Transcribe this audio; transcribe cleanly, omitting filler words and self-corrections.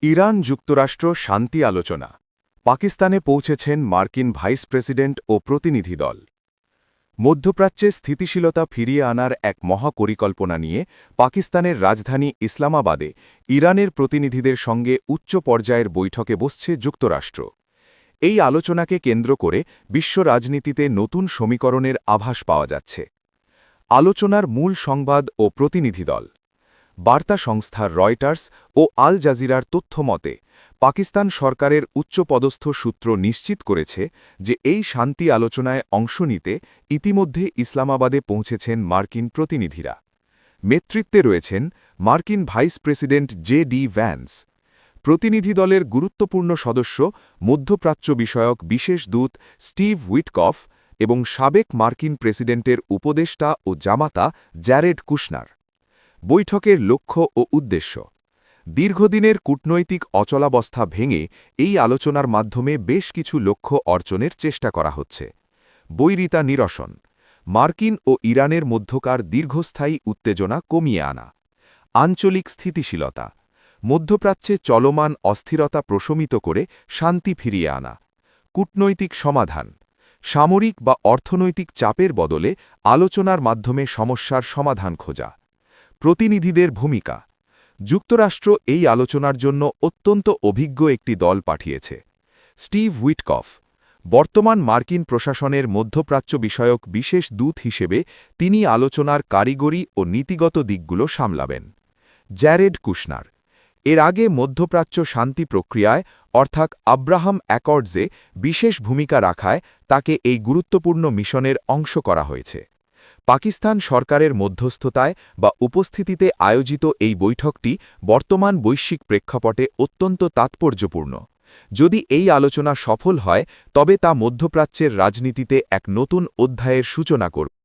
Iran যুক্তরাষ্ট্র শান্তি আলোচনা পাকিস্তানে পৌঁছেছেন মার্কিন ভাইস প্রেসিডেন্ট ও প্রতিনিধি দল মধ্যপ্রাচ্যে স্থিতিশীলতা ফিরিয়ে আনার এক মহাপরিকল্পনা নিয়ে পাকিস্তানের রাজধানী ইসলামাবাদে ইরানের প্রতিনিধিদের সঙ্গে উচ্চ পর্যায়ের বৈঠকে বসছে যুক্তরাষ্ট্র এই আলোচনাকে কেন্দ্র করে বিশ্ব রাজনীতিতে নতুন সমীকরণের আভাস পাওয়া যাচ্ছে আলোচনার মূল সংবাদ ও প্রতিনিধি দল বার্তা সংস্থা রয়টার্স ও আল জাজিরার তথ্য মতে পাকিস্তান সরকারের উচ্চপদস্থ সূত্র নিশ্চিত করেছে যে এই শান্তি আলোচনায় অংশ নিতে ইতিমধ্যে ইসলামাবাদে পৌঁছেছেন মার্কিন প্রতিনিধিরা নেতৃত্বে রয়েছেন মার্কিন ভাইস প্রেসিডেন্ট জে.ডি. ভ্যান্স প্রতিনিধি দলের গুরুত্বপূর্ণ সদস্য মধ্যপ্রাচ্য বিষয়ক বিশেষ দূত স্টিভ উইটকফ এবং সাবেক মার্কিন প্রেসিডেন্টের উপদেষ্টা ও জামাতা জ্যারেড কুশনার বৈঠকের লক্ষ্য ও উদ্দেশ্য দীর্ঘদিনের কূটনৈতিক অচলাবস্থা ভেঙে এই আলোচনার মাধ্যমে বেশ কিছু লক্ষ্য অর্জনের চেষ্টা করা হচ্ছে বৈরিতা নিরসন মার্কিন ও ইরানের মধ্যকার দীর্ঘস্থায়ী উত্তেজনা কমিয়ে আনা আঞ্চলিক স্থিতিশীলতা মধ্যপ্রাচ্যে চলমান অস্থিরতা প্রশমিত করে শান্তি ফিরিয়ে আনা কূটনৈতিক সমাধান সামরিক বা অর্থনৈতিক চাপের বদলে আলোচনার মাধ্যমে সমস্যার সমাধান খোঁজা প্রতিনিধিদের ভূমিকা যুক্তরাষ্ট্র এই আলোচনার জন্য অত্যন্ত অভিজ্ঞ একটি দল পাঠিয়েছে স্টিভ উইটকফ বর্তমান মার্কিন প্রশাসনের মধ্যপ্রাচ্য বিষয়ক বিশেষ দূত হিসেবে তিনি আলোচনার কারিগরি ও নীতিগত দিকগুলো সামলাবেন জ্যারেড কুশনার এর আগে মধ্যপ্রাচ্য শান্তি প্রক্রিয়ায় অর্থাৎ আব্রাহাম অ্যাকর্ডসে বিশেষ ভূমিকা রাখায় তাকে এই গুরুত্বপূর্ণ মিশনের অংশ করা হয়েছে পাকিস্তান সরকারের মধ্যস্থতায় বা উপস্থিতিতে আয়োজিত এই বৈঠকটি বর্তমান বৈশ্বিক প্রেক্ষাপটে অত্যন্ত তাৎপর্যপূর্ণ যদি এই আলোচনা সফল হয় তবে তা মধ্যপ্রাচ্যের রাজনীতিতে এক নতুন অধ্যায়ের সূচনা করবে